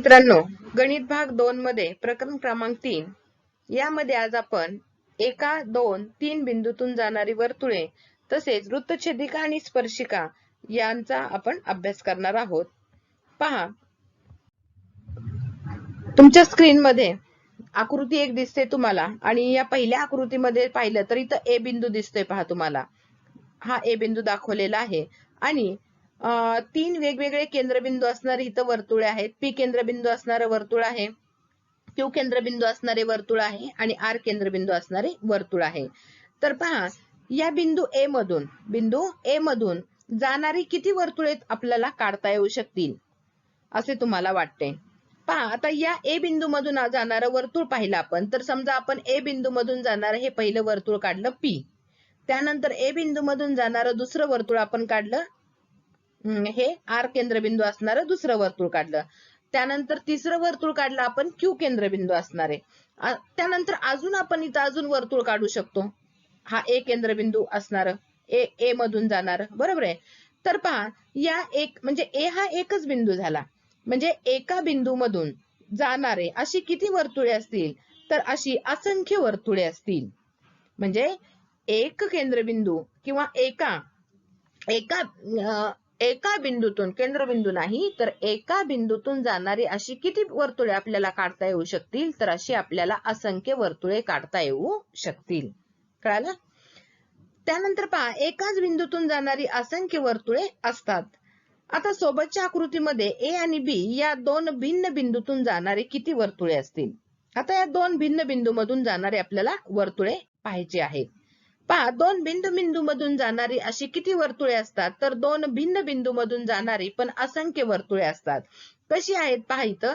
मित्रांनो, गणित भाग 2 मध्ये प्रकरण क्रमांक 3 यामध्ये आज आपण 1, 2, 3 बिंदूतून जाणारी वर्तुळे तसेच वृत्तछेदिका आणि स्पर्शिका यांचा आपण अभ्यास करणार आहोत. पहा, तुमच्या स्क्रीन मध्ये आकृती एक दिसते तुम्हाला आणि या पहिल्या आकृतीमध्ये पाहिलं तर इथं ए बिंदू दिसतोय. पहा, तुम्हाला हा ए बिंदू दाखवलेला आहे आणि 3 वेगवेगळे केंद्रबिंदू असणारे इथं वर्तुळे आहेत. पी केंद्रबिंदू असणारे वर्तुळ आहे, क्यू केंद्रबिंदू असणारे वर्तुळ आहे आणि आर केंद्रबिंदू असणारे वर्तुळ आहे. तर पहा, या बिंदू ए मधून जाणारी किती वर्तुळे आपल्याला काढता येऊ शकतील असे तुम्हाला वाटते? पहा, आता या ए बिंदू मधून जाणारं वर्तुळ पाहिलं आपण तर समजा आपण ए बिंदू मधून जाणारं हे पहिलं वर्तुळ काढलं पी. त्यानंतर ए बिंदू मधून जाणारं दुसरं वर्तुळ आपण काढलं, हे आर केंद्रबिंदू असणारं दुसरं वर्तुळ काढलं. त्यानंतर तिसरं वर्तुळ काढलं आपण क्यू केंद्रबिंदू असणारे. त्यानंतर अजून आपण इथं अजून वर्तुळ काढू शकतो, हा ए केंद्रबिंदू असणार, ए मधून जाणार, बरोबर आहे. तर पहा, या एक म्हणजे ए हा एकच बिंदू झाला, म्हणजे एका बिंदू मधून जाणारे अशी किती वर्तुळे असतील? तर अशी असंख्य वर्तुळे असतील. म्हणजे एक केंद्रबिंदू किंवा एका बिंदूतून, केंद्रबिंदू नाही तर एका बिंदूतून जाणारी अशी किती वर्तुळे आपल्याला काढता येऊ शकतील? तर अशी आपल्याला असंख्य वर्तुळे काढता येऊ शकतील. कळालं? त्यानंतर पहा, एकाच बिंदूतून जाणारी असंख्य वर्तुळे असतात. आता सोबतच्या आकृतीमध्ये ए आणि बी या दोन भिन्न बिंदूतून जाणारे किती वर्तुळे असतील? आता या दोन भिन्न बिंदू मधून जाणारे आपल्याला वर्तुळे पाहायचे आहेत. पहा, दोन भिन्न बिंदू मधून जाणारी अशी किती वर्तुळे असतात? तर दोन भिन्न बिंदू मधून जाणारी पण असंख्य वर्तुळे असतात. कशी आहेत? पहा, इथं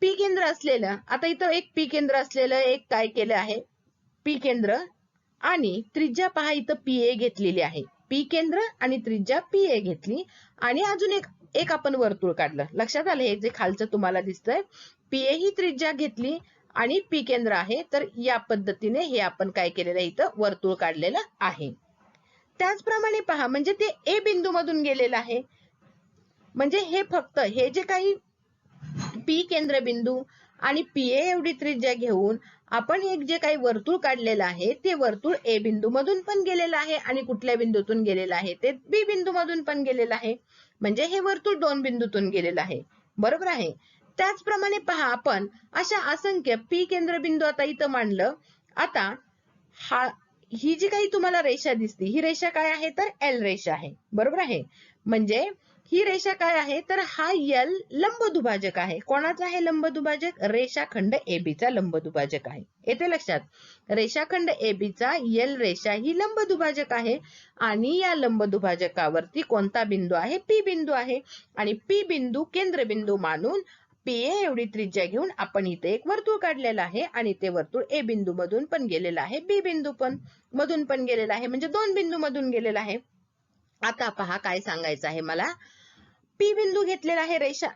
पी केंद्र असलेलं, आता इथं एक पी केंद्र असलेलं एक काय केलं आहे, पी केंद्र आणि त्रिज्या पहा इथं पी ए घेतलेली आहे. पी केंद्र आणि त्रिज्या पी ए घेतली आणि अजून एक आपण वर्तुळ काढलं. लक्षात आलं? हे जे खालचं तुम्हाला दिसतंय, पी ए ही त्रिज्या घेतली आणि पी केंद्र आहे. तर या पद्धतीने हे आपण काय केलेलं आहे, इथं वर्तुळ काढलेलं आहे. त्याचप्रमाणे पहा, म्हणजे ते ए बिंदू मधून गेलेलं आहे, म्हणजे हे फक्त हे जे काही पी केंद्रबिंदू आणि पी ए एवढी त्रिज्या घेऊन आपण एक जे काही वर्तुळ काढलेलं आहे ते वर्तुळ ए बिंदू मधून पण गेलेलं आहे आणि कुठल्या बिंदूतून गेलेलं आहे? ते बी बिंदू मधून पण गेलेलं आहे. म्हणजे हे वर्तुळ दोन बिंदूतून गेलेलं आहे, बरोबर आहे. त्याचप्रमाणे पहा, आपण अशा असंख्य पी केंद्रबिंदू आता इथं मांडलं. आता ही जी काही तुम्हाला रेषा दिसते, ही रेषा काय आहे? तर एल रेषा आहे, बरोबर आहे. म्हणजे ही रेषा काय आहे? तर हा एल लंबदुभाजक आहे. कोणाचा आहे लंबदुभाजक? रेषाखंड AB चा लंबदुभाजक आहे. येते लक्षात? रेषाखंड AB चा एल रेषा ही लंबदुभाजक आहे आणि या लंबदुभाजकावरती कोणता बिंदू आहे? पी बिंदू आहे. आणि पी बिंदू केंद्रबिंदू मानून पी ए एवढी त्रिज्या घेऊन आपण इथे एक वर्तुळ काढलेलं आहे आणि ते वर्तुळ ए बिंदू मधून पण गेलेलं आहे, बी बिंदू पण मधून पण गेलेलं आहे, म्हणजे दोन बिंदू मधून गेलेलं आहे. आता पहा, काय सांगायचं आहे मला, पी बिंदू घेतलेला आहे रेषा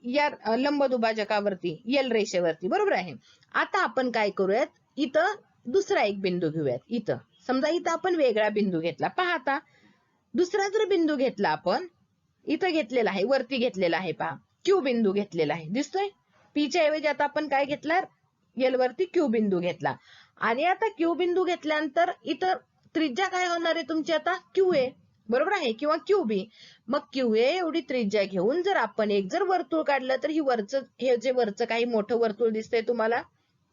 या लंबदुभाजकावरती, एल रेषेवरती, बरोबर आहे. आता आपण काय करूयात, इथं दुसरा एक बिंदू घेऊयात. इथं समजा इथं आपण वेगळा बिंदू घेतला. पहा, आता दुसरा जर बिंदू घेतला आपण, इथं घेतलेला आहे, वरती घेतलेला आहे, पहा क्यू बिंदू घेतलेला आहे, दिसतोय? पीच्या ऐवजी आता आपण काय घेतला? एल वरती क्यू बिंदू घेतला. आणि आता क्यू बिंदू घेतल्यानंतर इथं त्रिज्या काय होणार आहे तुमची? आता क्यू ए, बरोबर आहे, किंवा क्यू बी. मग क्यू ए एवढी त्रिज्या घेऊन जर आपण एक जर वर्तुळ काढलं तर हे जे वरचं काही मोठं वर्तुळ दिसतंय तुम्हाला,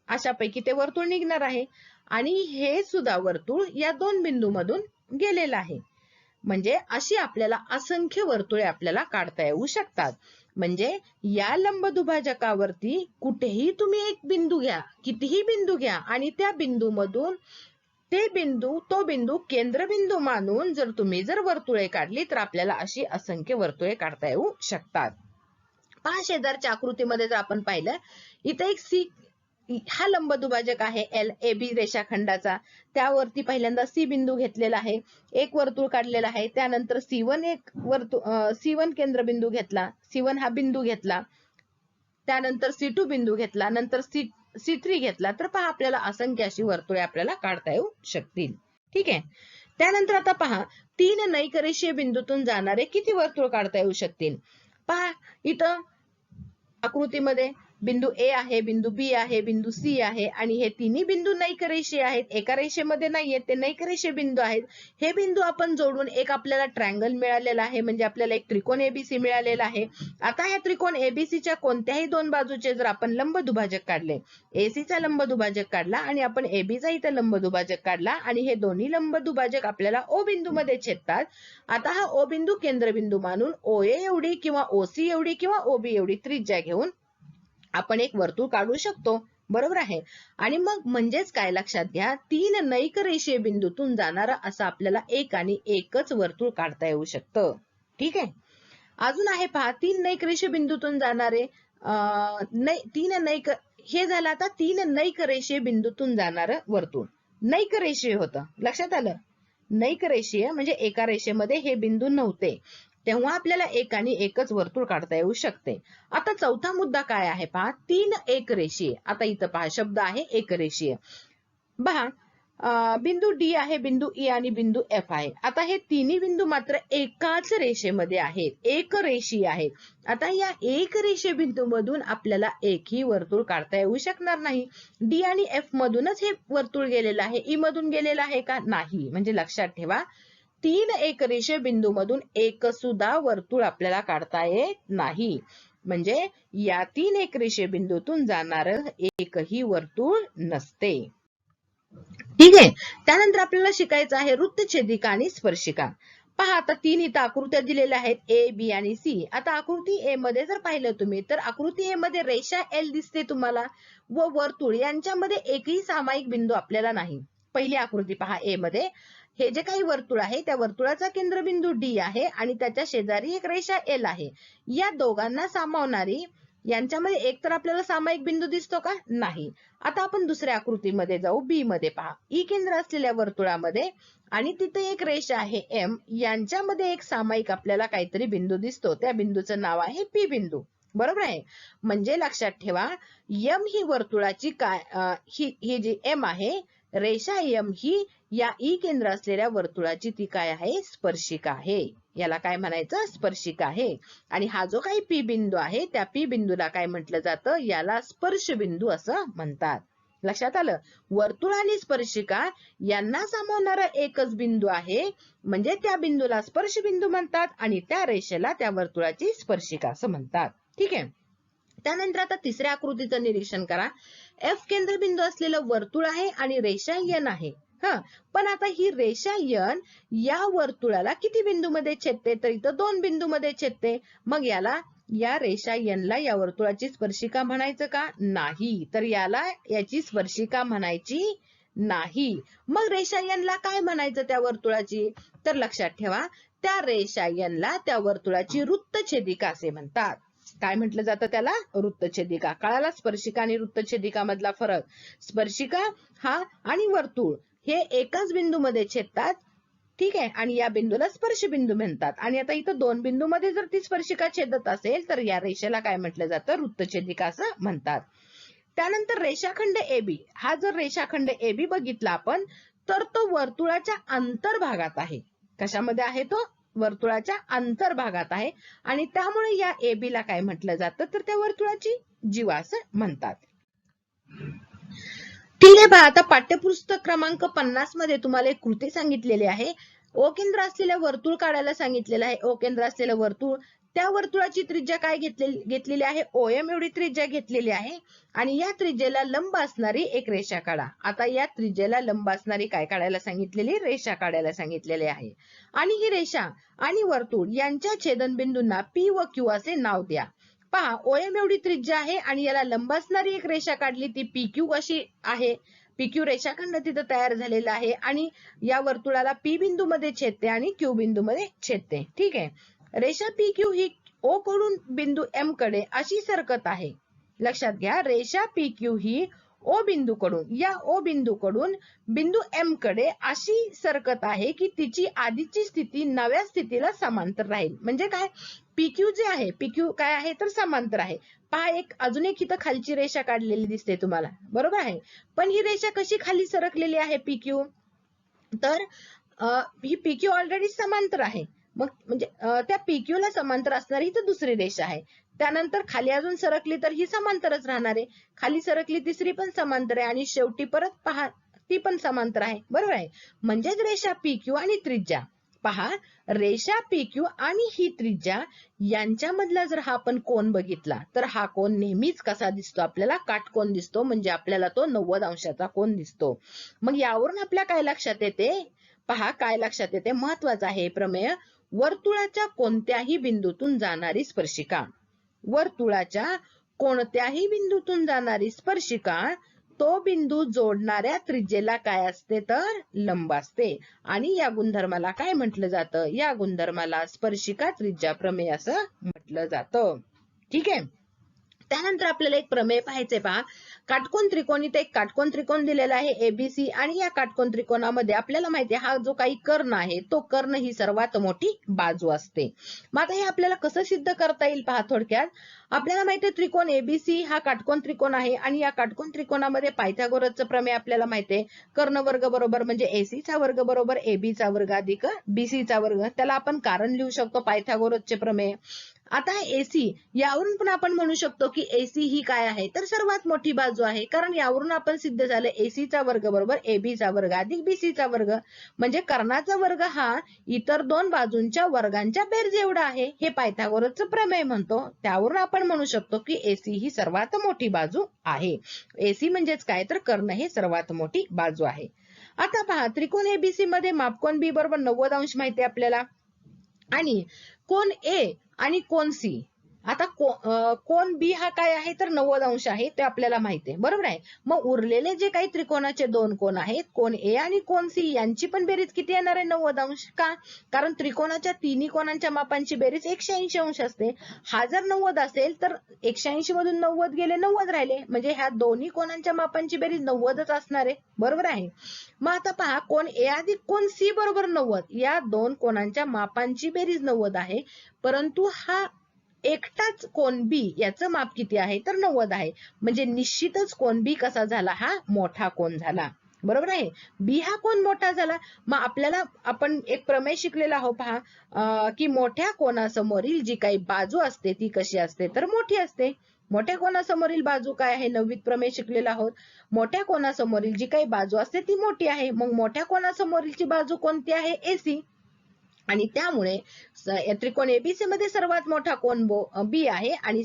अशापैकी ते वर्तुळ निघणार आहे. आणि हे सुद्धा वर्तुळ या दोन बिंदू मधून गेलेलं आहे. म्हणजे अशी आपल्याला असंख्य वर्तुळे आपल्याला काढता येऊ शकतात. म्हणजे या लंबदुभाजकावरती कुठेही तुम्ही एक बिंदू घ्या, कितीही बिंदू घ्या आणि त्या बिंदू मधून तो बिंदू केंद्रबिंदू मानून जर तुम्ही वर्तुळे काढली तर आपल्याला अशी असंख्य वर्तुळे काढता येऊ शकतात. पहा, शेजारच्या आकृतीमध्ये जर आपण पाहिलं, इथे एक सी हा लंबदुभाजक आहे एल ए बी रेषाखंडाचा, त्यावरती पहिल्यांदा सी बिंदू घेतलेला आहे, एक वर्तुळ काढलेला आहे. त्यानंतर C1 केंद्रबिंदू घेतला, C1 हा बिंदू घेतला, त्यानंतर C2 बिंदू घेतला, नंतर C3 घेतला. तर पहा, आपल्याला असंख्य अशी वर्तुळे आपल्याला काढता येऊ शकतील. ठीक आहे. त्यानंतर आता पहा, 3 नैकरेषीय बिंदूतून जाणारे किती वर्तुळ काढता येऊ शकतील? पहा, इथं आकृतीमध्ये बिंदू ए आहे, बिंदू बी आहे, बिंदू सी आहे आणि हे तिन्ही बिंदू नैक रेषीय आहेत. एका रेषेमध्ये नाहीयेत, ते नैक रेषीय बिंदू आहेत. हे बिंदू आपण जोडून एक आपल्याला ट्रायंगल मिळालेला आहे, म्हणजे आपल्याला एक त्रिकोण एबीसी मिळालेला आहे. आता ह्या त्रिकोण एबीसीच्या कोणत्याही दोन बाजूचे जर आपण लंब दुभाजक काढले, एसीचा लंब दुभाजक काढला आणि आपण एबीचा इथं लंब दुभाजक काढला आणि हे दोन्ही लंब दुभाजक आपल्याला ओ बिंदू मध्ये छेदतात. आता हा ओ बिंदू केंद्रबिंदू मानून ओए एवढी किंवा ओसी एवढी किंवा ओबी एवढी त्रिज्या घेऊन आपण एक वर्तुळ काढू शकतो. बरोबर आहे. आणि मग म्हणजेच काय लक्षात घ्या, तीन नैक रेषीय बिंदूतून जाणारा असं आपल्याला एक आणि एकच वर्तुळ काढता येऊ शकतं. ठीक आहे. अजून आहे पहा, तीन नैक रेषीय बिंदूतून जाणारे हे झालं आता तीन नैक रेषीय बिंदूतून जाणारं वर्तुळ. नैक रेषीय होतं, लक्षात आलं. नैक रेषीय म्हणजे एका रेषेमध्ये हे बिंदू नव्हते, तेव्हा आपल्याला एक आणि एकच वर्तुळ काढता येऊ शकते. आता चौथा मुद्दा काय आहे पहा, तीन एक रेषीय. आता इथं पहा शब्द आहे एक रेषीय. पहा बिंदू डी आहे, बिंदू ई आणि बिंदू एफ आहे. आता हे तिन्ही बिंदू मात्र एकाच रेषेमध्ये आहेत, एक रेषीय आहेत. आता या एक रेषीय बिंदू मधून आपल्याला एकही वर्तुळ काढता येऊ शकणार नाही. डी आणि एफ मधूनच हे वर्तुळ गेलेलं आहे, ई मधून गेलेलं आहे का? नाही. म्हणजे लक्षात ठेवा, तीन एक रेषीय बिंदू मधून एक सुद्धा वर्तुळ आपल्याला काढता येत नाही. म्हणजे या तीन एक रेषीय बिंदूतून जाणारं एकही वर्तुळ नसते. ठीक आहे. त्यानंतर आपल्याला शिकायचं आहे वृत्तछेदिका आणि स्पर्शिका. पहा आता तीन इथं आकृत्या दिलेल्या आहेत, ए बी आणि सी. आता आकृती ए मध्ये जर पाहिलं तुम्ही तर आकृती ए मध्ये रेषा एल दिसते तुम्हाला व वर्तुळ यांच्यामध्ये एकही सामायिक बिंदू आपल्याला नाही. पहिली आकृती पहा ए मध्ये, हे जे काही वर्तुळ आहे त्या वर्तुळाचा केंद्रबिंदू डी आहे आणि त्याच्या शेजारी एक रेषा एल आहे. या दोघांना सामावणारी यांच्यामध्ये एक तर आपल्याला सामायिक बिंदू दिसतो का? नाही. आता आपण दुसऱ्या आकृतीमध्ये जाऊ, बी मध्ये पहा, ई केंद्र असलेल्या वर्तुळामध्ये आणि तिथे एक रेषा आहे एम, यांच्यामध्ये एक सामायिक आपल्याला काहीतरी बिंदू दिसतो. त्या बिंदूचं नाव आहे पी बिंदू. बरोबर आहे. म्हणजे लक्षात ठेवा, एम ही वर्तुळाची ही जी एम आहे, रेषा एम ही या ई केंद्र असलेल्या वर्तुळाची ती काय आहे? स्पर्शिका आहे. याला काय म्हणायचं? स्पर्शिका आहे. आणि हा जो काही पी बिंदू आहे त्या पी बिंदूला काय म्हटलं जातं? याला स्पर्श बिंदू असं म्हणतात. लक्षात आलं. वर्तुळ आणि स्पर्शिका यांना सामावणारा एकच बिंदू आहे, म्हणजे त्या बिंदूला स्पर्श बिंदू म्हणतात आणि त्या रेषेला त्या वर्तुळाची स्पर्शिका असं म्हणतात. ठीक आहे. त्यानंतर आता तिसऱ्या आकृतीचं निरीक्षण करा. एफ केंद्रबिंदू असलेलं वर्तुळ आहे आणि रेषा एन आहे. पण आता ही रेषा एन या वर्तुळाला किती बिंदू मध्ये छेदते? तर इथं दोन बिंदू मध्ये छेदते. मग या रेषा एन ला या वर्तुळाची स्पर्शिका म्हणायचं का? नाही. तर याला याची स्पर्शिका म्हणायची नाही. मग रेषा एन ला काय म्हणायचं त्या वर्तुळाची? तर लक्षात ठेवा, त्या रेषा एन ला त्या वर्तुळाची वृत्तछेदिका असे म्हणतात. काय म्हटलं जातं त्याला? वृत्तछेदिका. कळाला स्पर्शिका आणि वृत्तछेदिका मधला फरक? स्पर्शिका हा आणि वर्तुळ हे एकाच बिंदू मध्ये छेदतात. ठीक आहे. आणि या बिंदूला स्पर्श बिंदू म्हणतात. आणि आता इथं दोन बिंदू मध्ये जर ती स्पर्शिका छेदत असेल तर या रेषेला काय म्हटलं जातं? वृत्तछेदिका असं म्हणतात. त्यानंतर रेषाखंड एबी, हा जर रेषाखंड एबी बघितला आपण तर तो वर्तुळाच्या अंतर्भागात आहे. कशामध्ये आहे तो? वर्तुळाच्या अंतर्भागात आहे. आणि त्यामुळे या एबी ला काय म्हटलं जातं? तर त्या वर्तुळाची जीवा असं म्हणतात. ठीक आहे. पहा आता पाठ्यपुस्तक क्रमांक 50 मध्ये तुम्हाला एक कृती सांगितलेली आहे. ओ केंद्र असलेलं वर्तुळ काढायला सांगितलेलं आहे. ओ केंद्र असलेलं वर्तुळ, त्या वर्तुळाची त्रिज्या काय घेतलेली आहे? ओएम एवढी त्रिज्या घेतलेली आहे. आणि या त्रिज्येला लंब असणारी एक रेषा काढा. आता या त्रिज्येला लंब असणारी काय काढायला सांगितलेली? रेषा काढायला सांगितलेली आहे. आणि ही रेषा आणि वर्तुळ यांच्या छेदनबिंदूंना पी व क्यू असे नाव द्या. पहा, ओएम एवढी त्रिज्या आहे आणि याला लंब असणारी एक रेषा काढली, ती पी क्यू अशी आहे. पी क्यू रेषाखंड तिथं तयार झालेला आहे आणि या वर्तुळाला पी बिंदू मध्ये छेदते आणि क्यू बिंदू मध्ये छेदते. ठीक आहे. रेषा पी क्यू ही ओ कडून बिंदू एम कडे अशी सरकत आहे. लक्षात घ्या, रेषा पी क्यू ही ओ बिंदूकडून बिंदू एम कडे अशी सरकत आहे की तिची आधीची स्थिती नव्या स्थितीला समांतर राहील. म्हणजे काय? पीक्यू जे आहे, पीक्यू काय आहे तर समांतर आहे. पहा, अजून एक इथं खालची रेषा काढलेली दिसते तुम्हाला. बरोबर आहे. पण ही रेषा कशी खाली सरकलेली आहे पीक्यू? तर ही पीक्यू ऑलरेडी समांतर आहे. मग म्हणजे त्या PQ ला समांतर असणारी तर दुसरी रेषा आहे. त्यानंतर खाली अजून सरकली तर ही समांतरच राहणार आहे. खाली सरकली तिसरी पण समांतर आहे आणि शेवटी परत पहा ती पण समांतर आहे. बरोबर आहे. म्हणजेच रेषा PQ आणि त्रिज्या पहा, रेषा PQ आणि ही त्रिज्या यांच्यामधला जर हा आपण कोन बघितला तर हा कोन नेहमीच कसा दिसतो आपल्याला? काटकोन दिसतो. म्हणजे आपल्याला तो 90 अंशाचा कोन दिसतो. मग यावरून आपल्या काय लक्षात येते? पहा काय लक्षात येते, महत्वाचं आहे प्रमेय. वर्तुळाच्या कोणत्याही बिंदूतून जाणारी स्पर्शिका, वर्तुळाच्या कोणत्याही बिंदूतून जाणारी स्पर्शिका तो बिंदू जोडणाऱ्या त्रिज्येला काय असते तर लंब असते. आणि या गुणधर्माला काय म्हटलं जातं? या गुणधर्माला स्पर्शिका त्रिज्या प्रमेय असं म्हटलं जातं. ठीक आहे. त्यानंतर आपल्याला एक प्रमेय पाहायचंय पहा. काटकोन त्रिकोण, इथे एक काटकोन त्रिकोण दिलेला आहे ABC आणि या काटकोन त्रिकोणामध्ये आपल्याला माहिती आहे हा जो काही कर्ण आहे तो कर्ण ही सर्वात मोठी बाजू असते. मग आता हे आपल्याला कसं सिद्ध करता येईल पहा थोडक्यात. आपल्याला माहिती आहे त्रिकोण ABC हा काटकोन त्रिकोण आहे आणि या काटकोन त्रिकोणामध्ये पायथागोरसचं प्रमेय आपल्याला माहिती आहे. कर्ण वर्ग बरोबर म्हणजे AC चा वर्ग बरोबर AB चा वर्ग अधिक BC चा वर्ग. त्याला आपण कारण लिहू शकतो पायथागोरसचे प्रमेय. आता AC यावरून पण आपण म्हणू शकतो की AC ही काय आहे तर सर्वात मोठी बाजू आहे. कारण यावरून आपण सिद्ध झालं AC चा वर्ग बरोबर AB चा वर्ग अधिक BC चा वर्ग. म्हणजे कर्णाचा वर्ग हा इतर दोन बाजूंच्या वर्गांच्या बेरज एवढा आहे. हे पायथागोरसचं प्रमेय म्हणतो. त्यावरून आपण म्हणू शकतो की AC ही सर्वात मोठी बाजू आहे. AC म्हणजेच काय तर कर्ण हे सर्वात मोठी बाजू आहे. आता पहा त्रिकोण ABC मध्ये मापकोन B बरोबर 90 अंश माहिती आहे आपल्याला आणि कोन A आणि कोन C. आता कोन B हा काय आहे तर 90 अंश आहे ते आपल्याला माहिती आहे. बरोबर आहे. मग उरलेले जे काही त्रिकोणाचे दोन कोन आहेत कोन A आणि कोन C यांची पण बेरीज किती येणार आहे? 90 अंश. का? कारण त्रिकोणाच्या तिन्ही कोनांच्या मापांची बेरीज 180 अंश असते. हा जर 90 असेल तर 180 मधून 90 गेले 90 राहिले. म्हणजे ह्या दोन्ही कोनांच्या मापांची बेरीज 90च असणार आहे. बरोबर आहे. मग आता पहा कोन A अधिक कोन C बरोबर 90. या दोन कोनांच्या मापांची बेरीज 90 आहे. परंतु हा एकटाच कोन B याचं माप किती आहे तर 90 आहे. म्हणजे निश्चितच कोन B कसा झाला? हा मोठा कोन झाला. बरोबर आहे. B हा कोन मोठा झाला. मग आपल्याला आपण एक प्रमेय शिकलेला आहोत पहा की मोठ्या कोनासमोरील जी काही बाजू असते ती कशी असते तर मोठी असते. मोठ्या कोनासमोरील बाजू काय आहे? 9वीत प्रमेय शिकलेला आहोत. मोठ्या कोनासमोरील जी काही बाजू असते ती मोठी आहे. मग मोठ्या कोनासमोरीलची बाजू कोणती आहे? AC. आणि त्यामुळे त्रिकोण ABC मध्ये सर्वात मोठा कोन B आहे आणि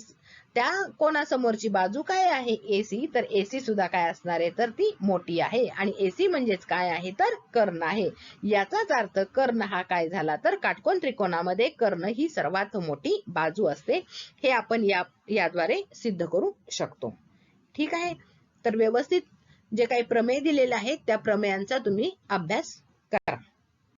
त्या कोनासमोरची बाजू काय आहे? AC. तर AC सुद्धा काय असणार आहे तर ती मोठी आहे. आणि AC म्हणजेच काय आहे तर कर्ण आहे. याचाच अर्थ कर्ण हा काय झाला तर काटकोन त्रिकोणामध्ये कर्ण ही सर्वात मोठी बाजू असते. हे आपण याद्वारे सिद्ध करू शकतो. ठीक आहे. तर व्यवस्थित जे काही प्रमेय दिलेले आहेत त्या प्रमेयांचा तुम्ही अभ्यास करा.